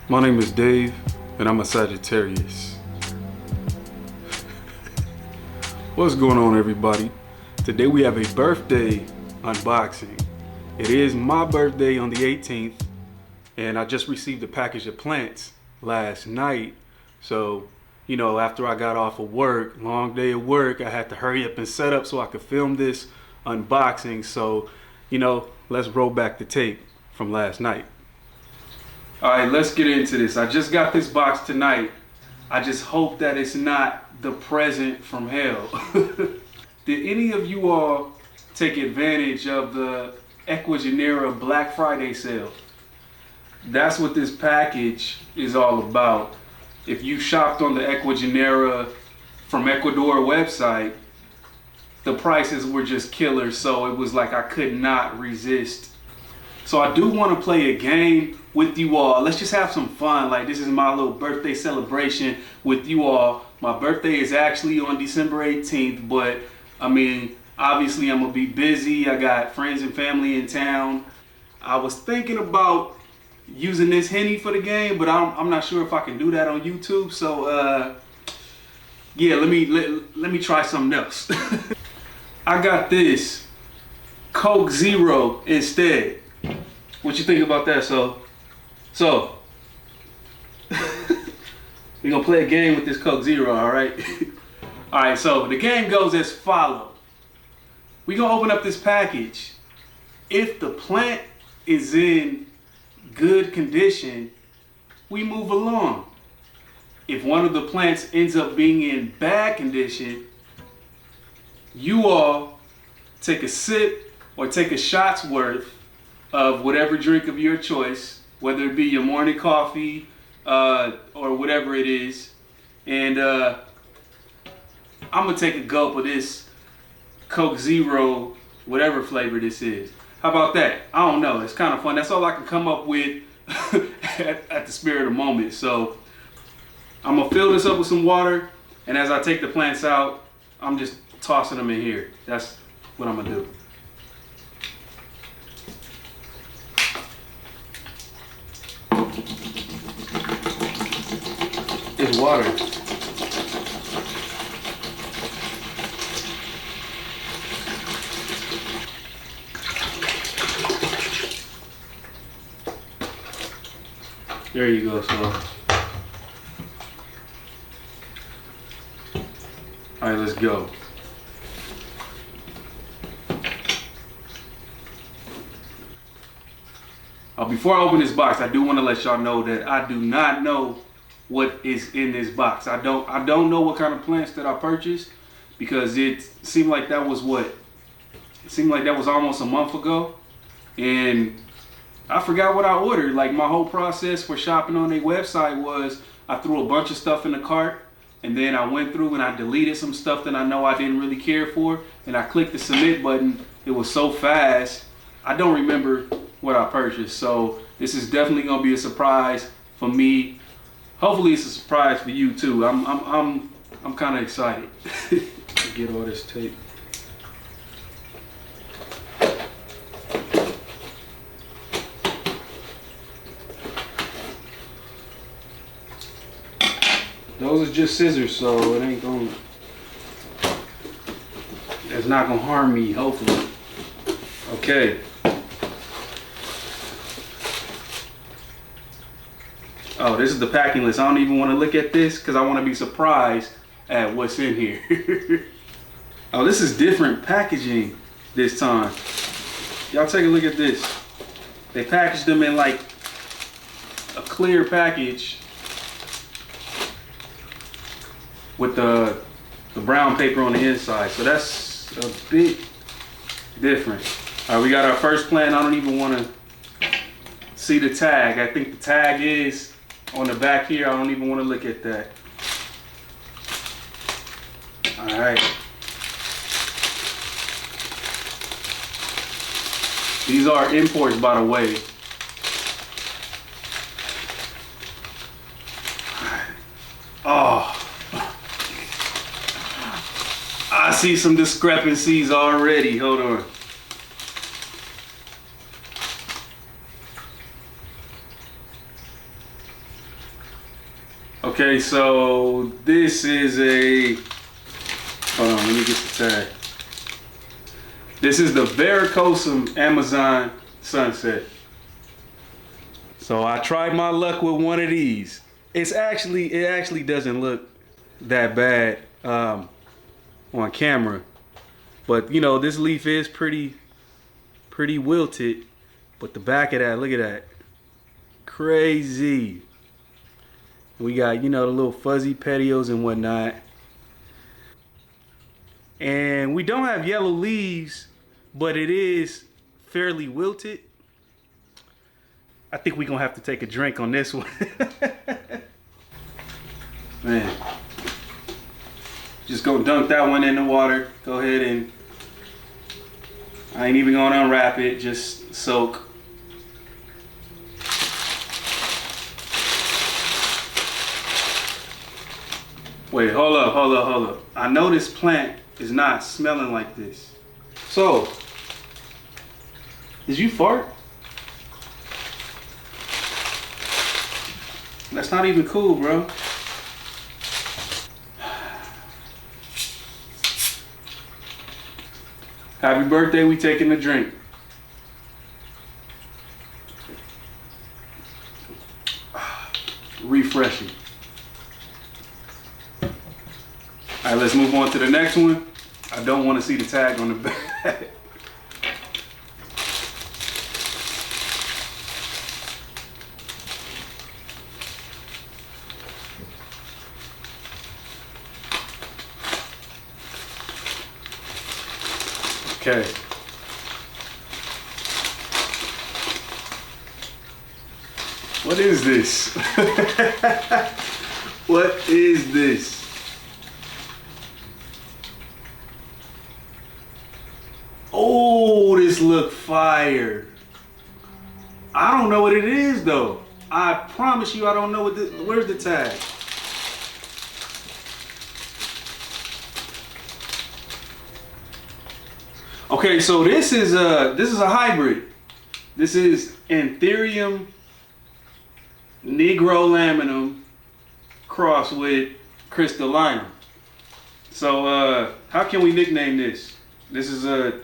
My name is Dave, and I'm a Sagittarius. What's going on, everybody? Today we have a birthday unboxing. It is my birthday on the 18th, and I just received a package of plants last night. So, after I got off of work, long day of work, I had to hurry up and set up so I could film this unboxing. So, let's roll back the tape from last night. All right, let's get into this. I just got this box tonight. I just hope that it's not the present from hell. Did any of you all take advantage of the Ecuagenera Black Friday sale? That's what this package is all about. If you shopped on the Ecuagenera from Ecuador website, the prices were just killer, so it was like I could not resist. So I do want to play a game with you all. Let's just have some fun. Like, this is my little birthday celebration with you all. My birthday is actually on December 18th, but I mean, obviously I'm gonna be busy. I got friends and family in town. I was thinking about using this Henny for the game, but I'm not sure if I can do that on YouTube. So yeah, let me try something else. I got this Coke Zero instead. What you think about that? So we're gonna play a game with this Coke Zero, all right? All right, so the game goes as follows. We're gonna open up this package. If the plant is in good condition, we move along. If one of the plants ends up being in bad condition, you all take a sip or take a shot's worth of whatever drink of your choice, whether it be your morning coffee or whatever it is. And I'm gonna take a gulp of this Coke Zero, whatever flavor this is. How about that? I don't know, it's kind of fun. That's all I can come up with at the spirit of the moment. So I'm gonna fill this up with some water, and as I take the plants out, I'm just tossing them in here. That's what I'm gonna do. It's water. There you go, so. All right, let's go. Before I open this box, I do want to let y'all know that I do not know what is in this box. I don't know what kind of plants that I purchased, because it seemed like that was almost a month ago, and I forgot what I ordered. Like, my whole process for shopping on their website was I threw a bunch of stuff in the cart, and then I went through and I deleted some stuff that I know I didn't really care for, and I clicked the submit button. It was so fast, I don't remember what I purchased. So this is definitely gonna be a surprise for me. Hopefully it's a surprise for you too. I'm kind of excited. Get all this tape. Those are just scissors, so it's not gonna harm me, hopefully. Okay. Oh, this is the packing list. I don't even want to look at this because I want to be surprised at what's in here. Oh, this is different packaging this time. Y'all take a look at this. They packaged them in like a clear package with the brown paper on the inside. So that's a bit different. All right, we got our first plant. I don't even want to see the tag. I think the tag is on the back here. I don't even want to look at that. All right. These are imports, by the way. Oh, I see some discrepancies already. Hold on. Okay, so this is a, hold on, let me get the tag. This is the Varicosum Amazon Sunset. So I tried my luck with one of these. It actually doesn't look that bad on camera, but you know, this leaf is pretty wilted. But the back of that, look at that, crazy. We got, you know, the little fuzzy petioles and whatnot. And we don't have yellow leaves, but it is fairly wilted. I think we're gonna have to take a drink on this one. Man, just go dunk that one in the water. Go ahead and, I ain't even gonna unwrap it, just soak. Wait, hold up. I know this plant is not smelling like this. So, did you fart? That's not even cool, bro. Happy birthday, we taking a drink. Refreshing. All right, let's move on to the next one. I don't want to see the tag on the back. Okay. What is this? What is this? Oh, this look fire. I don't know what it is though. I promise you I don't know what this, where's the tag? Okay, so this is a hybrid. This is Anthurium nigrolaminum crossed with crystallinum. So how can we nickname this? This is a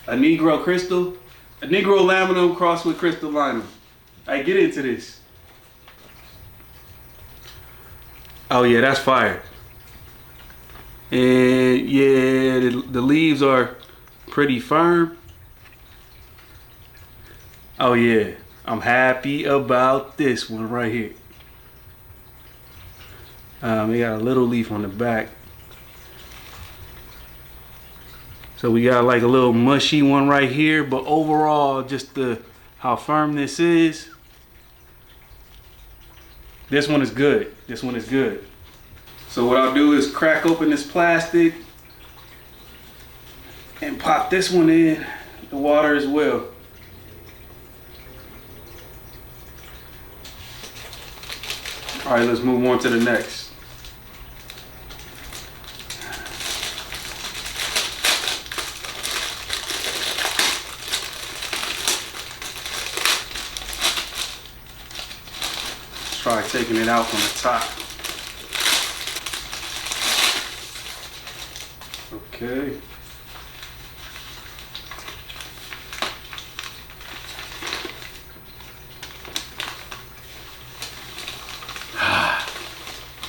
negro crystal, a nigrolaminum crossed with crystallinum. All right, get into this. Oh yeah, that's fire. And yeah, the leaves are pretty firm. Oh yeah, I'm happy about this one right here. We got a little leaf on the back. So we got like a little mushy one right here, but overall, just how firm this is. This one is good. This one is good. So what I'll do is crack open this plastic and pop this one in the water as well. All right, let's move on to the next. Try taking it out from the top. Okay.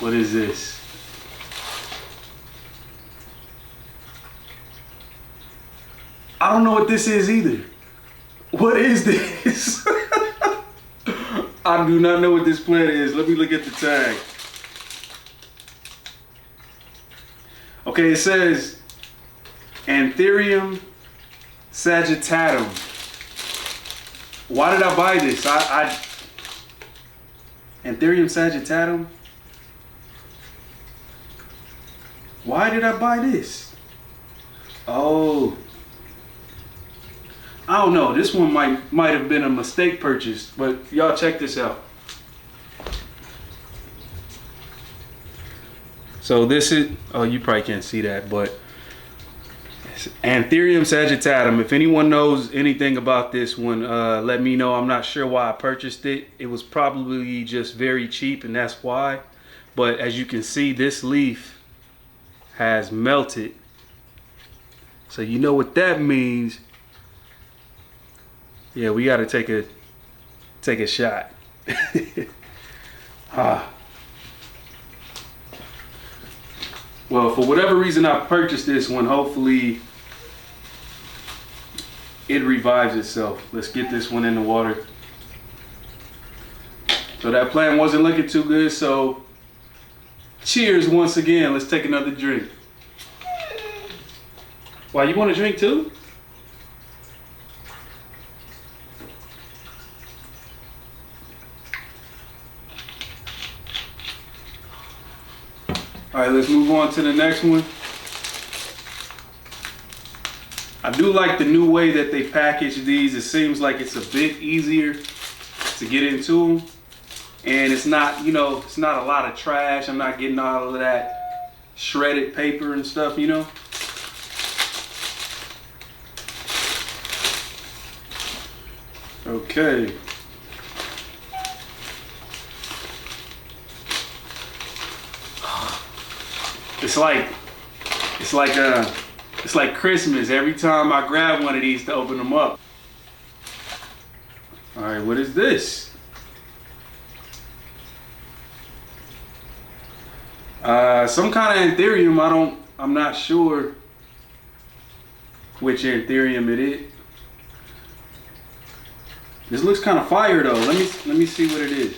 What is this? I don't know what this is either. What is this? I do not know what this plant is. Let me look at the tag. Okay, it says Anthurium sagittatum. Why did I buy this? Anthurium sagittatum? Why did I buy this? Oh, I don't know. This one might have been a mistake purchase, but y'all check this out. So this is, oh, you probably can't see that, but Anthurium sagittatum. If anyone knows anything about this one, let me know. I'm not sure why I purchased it. It was probably just very cheap, and that's why. But as you can see, this leaf has melted. So you know what that means. Yeah, we got to take a shot. Well, for whatever reason I purchased this one, hopefully it revives itself. Let's get this one in the water. So that plant wasn't looking too good, so cheers once again. Let's take another drink. Why, you want to drink too? All right, let's move on to the next one. I do like the new way that they package these. It seems like it's a bit easier to get into them. And it's not, you know, it's not a lot of trash. I'm not getting all of that shredded paper and stuff, you know. Okay. It's like Christmas every time I grab one of these to open them up. All right, what is this? Some kind of anthurium. I'm not sure which anthurium it is. This looks kind of fire though. Let me see what it is.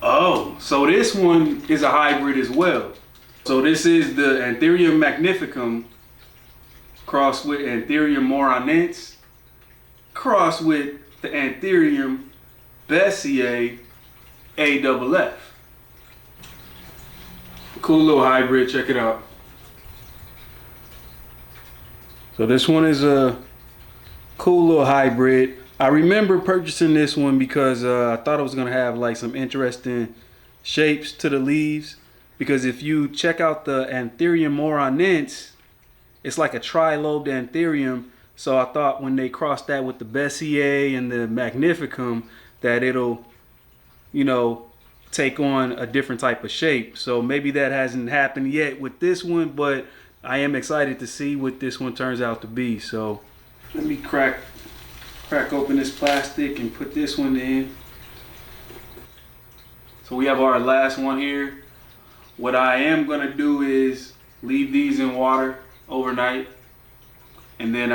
Oh, so this one is a hybrid as well. So this is the Anthurium magnificum crossed with Anthurium moronense, crossed with the Anthurium Bessiae AFF. Cool little hybrid, check it out. So this one is a cool little hybrid. I remember purchasing this one because I thought it was gonna have like some interesting shapes to the leaves. Because if you check out the Anthurium moronense, it's like a tri-lobed anthurium. So I thought when they crossed that with the Bessiae and the magnificum, that it'll, you know, take on a different type of shape. So maybe that hasn't happened yet with this one, but I am excited to see what this one turns out to be. So let me crack open this plastic and put this one in. So we have our last one here. What I am gonna do is leave these in water overnight, and then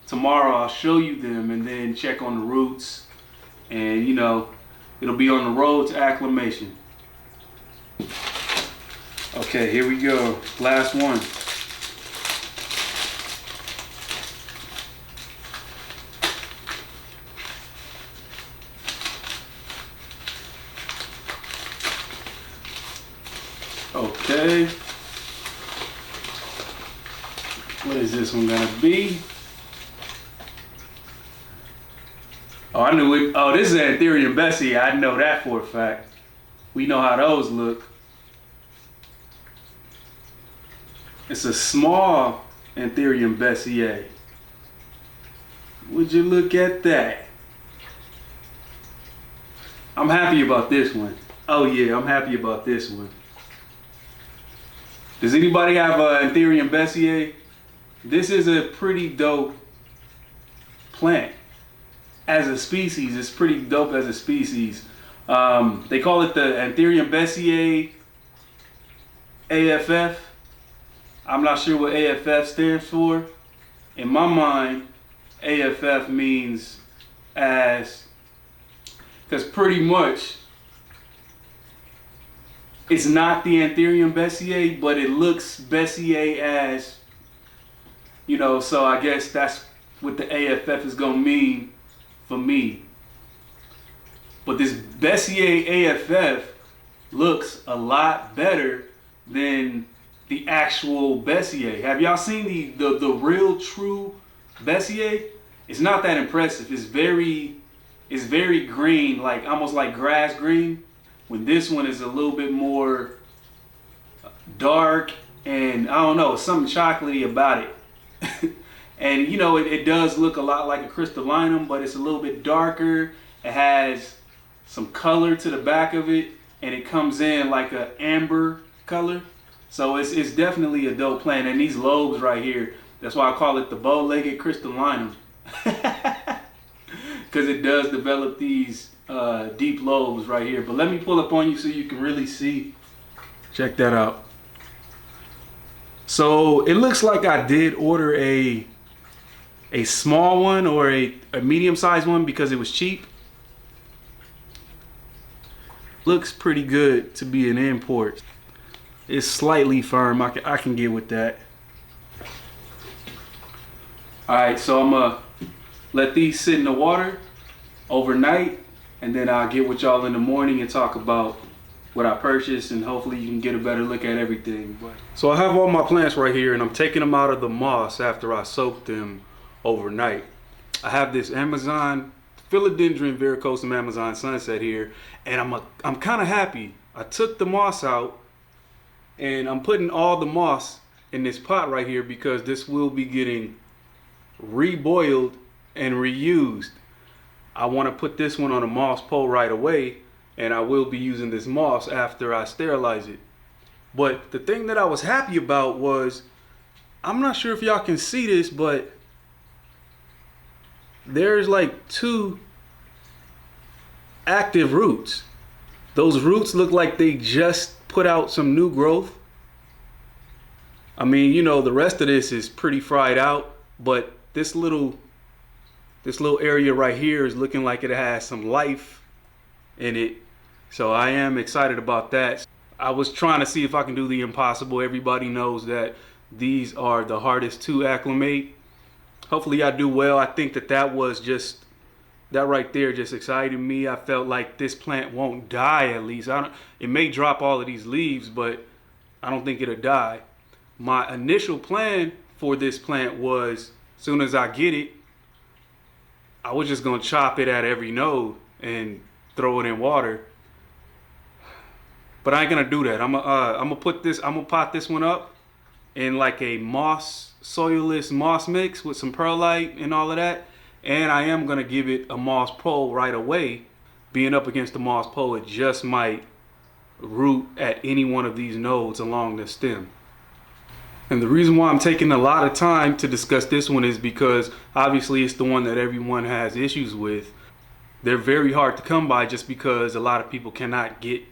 tomorrow I'll show you them and then check on the roots, and you know, it'll be on the road to acclimation. Okay, here we go. Last one. Okay. What is this one gonna be? Oh, I knew it. Oh, this is Anthurium Bessiae. I know that for a fact. We know how those look. It's a small Anthurium Bessiae. Would you look at that? I'm happy about this one. Oh yeah, I'm happy about this one. Does anybody have an Anthurium Bessiae? This is a pretty dope plant. As a species, it's pretty dope as a species. They call it the Anthurium Bessiae AFF. I'm not sure what AFF stands for. In my mind, AFF means as, because pretty much it's not the Anthurium Bessiae, but it looks Bessiae as, you know, so I guess that's what the AFF is gonna mean for me. But this Bessiae AFF looks a lot better than the actual Bessiae. Have y'all seen the real true Bessiae? It's not that impressive. It's very green, like almost like grass green. When this one is a little bit more dark, and I don't know, something chocolatey about it. And you know, it does look a lot like a crystallinum, but it's a little bit darker. It has some color to the back of it, and it comes in like a amber color. So it's definitely a dope plant. And these lobes right here, that's why I call it the bow-legged crystallinum. Because it does develop these deep lobes right here. But let me pull up on you so you can really see. Check that out. So it looks like I did order a small one or a medium-sized one because it was cheap. Looks pretty good to be an import. It's slightly firm. I can get with that. All right, so I'm gonna let these sit in the water overnight, and then I'll get with y'all in the morning and talk about what I purchased, and hopefully you can get a better look at everything. So I have all my plants right here, and I'm taking them out of the moss after I soaked them overnight. I have this Amazon Philodendron verrucosum Amazon sunset here, and I'm kind of happy. I took the moss out, and I'm putting all the moss in this pot right here because this will be getting reboiled and reused. I want to put this one on a moss pole right away, and I will be using this moss after I sterilize it. But the thing that I was happy about was, I'm not sure if y'all can see this, but there's like 2 active roots. Those roots look like they just put out some new growth. I mean, you know, the rest of this is pretty fried out, but this little area right here is looking like it has some life in it. So I am excited about that. I was trying to see if I can do the impossible. Everybody knows that these are the hardest to acclimate. Hopefully I do well. I think that was just, that right there just excited me. I felt like this plant won't die, at least. It may drop all of these leaves, but I don't think it'll die. My initial plan for this plant was, as soon as I get it, I was just gonna chop it at every node and throw it in water. But I ain't gonna do that. I'm gonna pot this one up in like a soilless moss mix with some perlite and all of that. And I am gonna give it a moss pole right away. Being up against the moss pole, it just might root at any one of these nodes along the stem. And the reason why I'm taking a lot of time to discuss this one is because obviously it's the one that everyone has issues with. They're very hard to come by just because a lot of people cannot get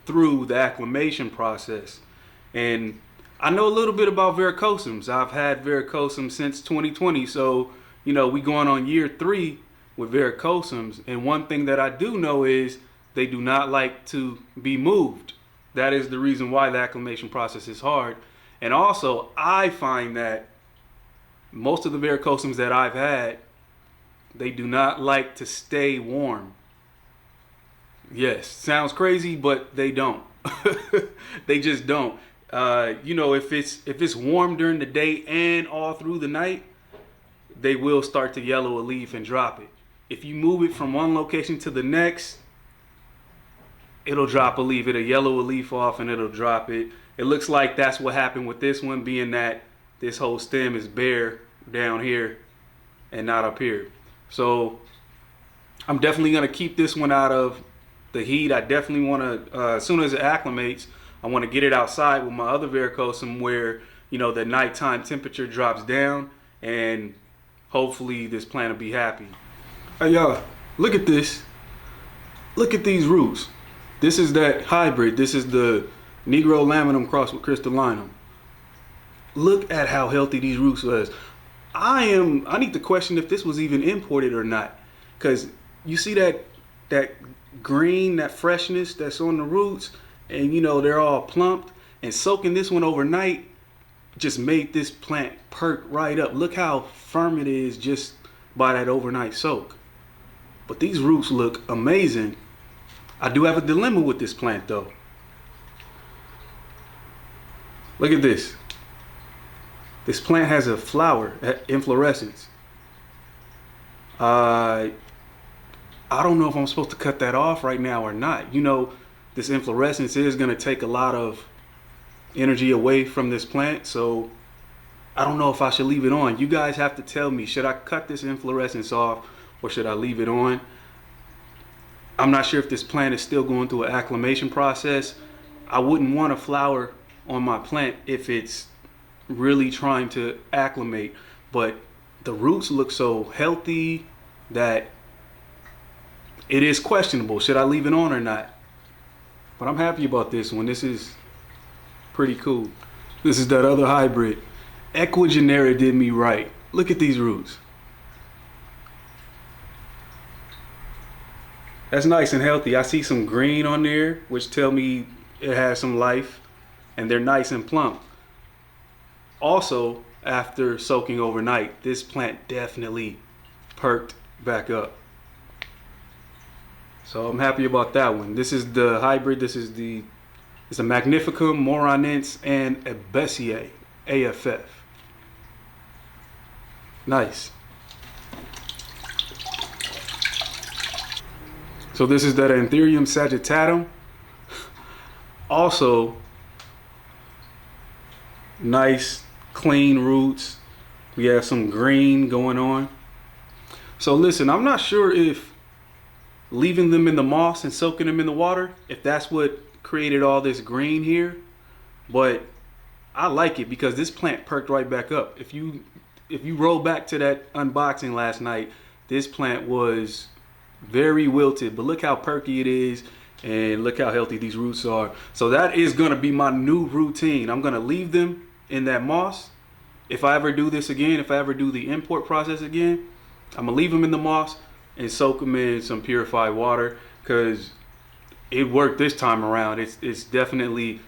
through the acclimation process. And I know a little bit about verrucosums. I've had verrucosums since 2020, so you know, we going on year 3 with verrucosums, and one thing that I do know is they do not like to be moved. That is the reason why the acclimation process is hard. And also, I find that most of the verrucosums that I've had, they do not like to stay warm. Yes, sounds crazy, but they don't. They just don't. You know, if it's warm during the day and all through the night, they will start to yellow a leaf and drop it. If you move it from one location to the next, it'll drop a leaf. It'll yellow a leaf off and it'll drop it. It looks like that's what happened with this one, being that this whole stem is bare down here and not up here. So I'm definitely gonna keep this one out of the heat. I definitely wanna, as soon as it acclimates, I wanna get it outside with my other verrucosum where, you know, the nighttime temperature drops down, and hopefully this plant will be happy. Hey y'all, look at this. Look at these roots. This is that hybrid. This is the Negro Laminum crossed with crystallinum. Look at how healthy these roots was. I need to question if this was even imported or not, because you see that green, that freshness that's on the roots, and you know they're all plumped. And soaking this one overnight just made this plant perk right up. Look how firm it is just by that overnight soak. But these roots look amazing. I do have a dilemma with this plant though. Look at this. This plant has a flower, inflorescence. I don't know if I'm supposed to cut that off right now or not. You know, this inflorescence is going to take a lot of energy away from this plant. So I don't know if I should leave it on. You guys have to tell me, should I cut this inflorescence off or should I leave it on? I'm not sure if this plant is still going through an acclimation process. I wouldn't want a flower on my plant if it's really trying to acclimate, but the roots look so healthy that it is questionable. Should I leave it on or not? But I'm happy about this one. This is pretty cool. This is that other hybrid. Ecuagenera did me right. Look at these roots. That's nice and healthy. I see some green on there, which tell me it has some life, and they're nice and plump. Also, after soaking overnight, this plant definitely perked back up. So I'm happy about that one. This is the hybrid. It's a Magnificum, Moronense, and a Bessier, AFF. Nice. So this is that Anthurium sagittatum. Also, nice, clean roots. We have some green going on. So listen, I'm not sure if leaving them in the moss and soaking them in the water, if that's what created all this green here, but I like it because this plant perked right back up. If you roll back to that unboxing last night, this plant was very wilted, but look how perky it is and look how healthy these roots are. So that is going to be my new routine. I'm going to leave them in that moss. If I ever do this again, if I ever do the import process again, I'm going to leave them in the moss and soak them in some purified water because it worked this time around. It's definitely,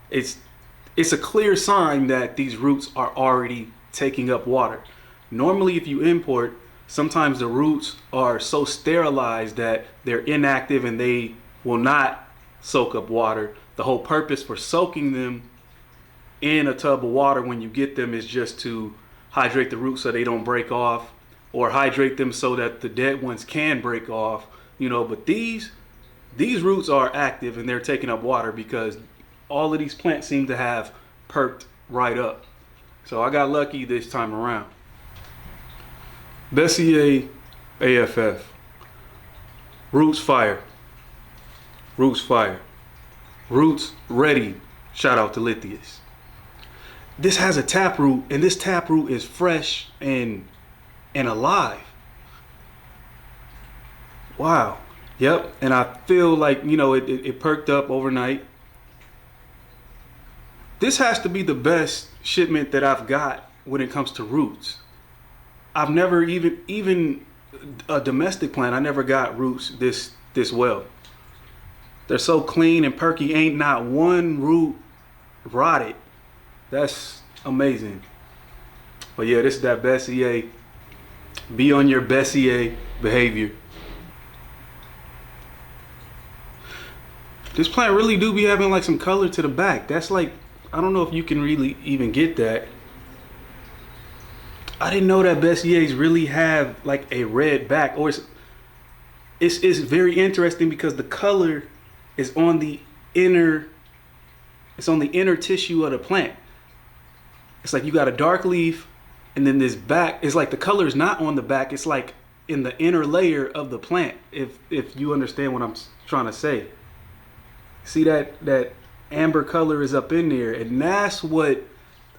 it's a clear sign that these roots are already taking up water. Normally, if you import, sometimes the roots are so sterilized that they're inactive and they will not soak up water. The whole purpose for soaking them in a tub of water when you get them is just to hydrate the roots so they don't break off, or hydrate them so that the dead ones can break off, but these roots are active and they're taking up water because all of these plants seem to have perked right up. So I got lucky this time around. Bessier AFF. Roots fire. Roots fire. Roots ready. Shout out to Lithius. This has a taproot, and this taproot is fresh and alive. Wow. Yep. And I feel like, it perked up overnight. This has to be the best shipment that I've got when it comes to roots. I've never even a domestic plant, I never got roots this well. They're so clean and perky, ain't not one root rotted. That's amazing. But yeah, this is that Bessier. Be on your Bessier behavior. This plant really do be having like some color to the back. That's like, I don't know if you can really even get that. I didn't know that Bessiers really have like a red back, or it's very interesting because the color is on the inner tissue of the plant. It's like you got a dark leaf and then this back is like the color is not on the back, it's like in the inner layer of the plant, if you understand what I'm trying to say. See that amber color is up in there, and that's what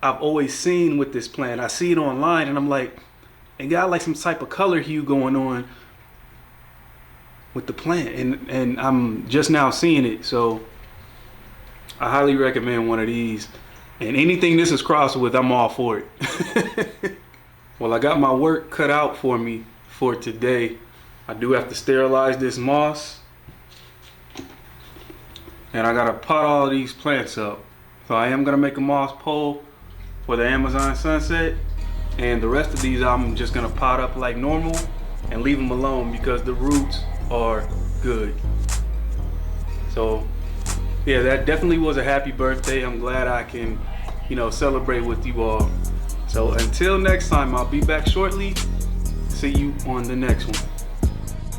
I've always seen with this plant. I see it online and I'm like, it got like some type of color hue going on with the plant, and I'm just now seeing it. So I highly recommend one of these, and anything this is crossed with, I'm all for it. Well, I got my work cut out for me for today. I do have to sterilize this moss, and I gotta pot all of these plants up. So I am gonna make a moss pole for the Amazon sunset, and the rest of these I'm just gonna pot up like normal and leave them alone because the roots are good. So yeah, that definitely was a happy birthday. I'm glad I can, celebrate with you all. So until next time, I'll be back shortly. See you on the next one.